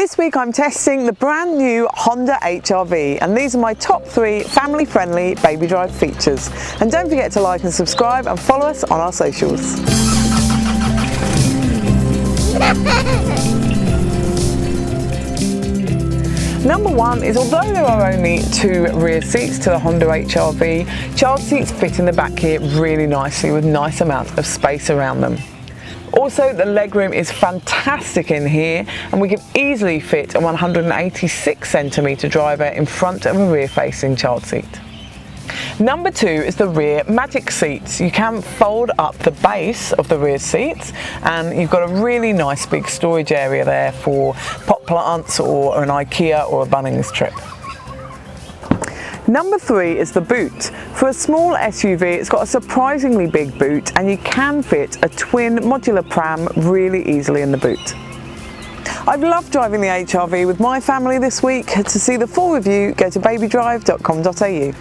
This week I'm testing the brand new Honda HR-V, and these are my top 3 family-friendly baby drive features. And don't forget to like and subscribe and follow us on our socials. Number 1 is, although there are only 2 rear seats to the Honda HR-V, child seats fit in the back here really nicely with nice amounts of space around them. Also, the legroom is fantastic in here, and we can easily fit a 186cm driver in front of a rear-facing child seat. Number 2 is the rear magic seats. You can fold up the base of the rear seats, and you've got a really nice big storage area there for pot plants or an IKEA or a Bunnings trip. Number 3 is the boot. For a small SUV, it's got a surprisingly big boot, and you can fit a twin modular pram really easily in the boot. I've loved driving the HR-V with my family this week. To see the full review, go to BabyDrive.com.au.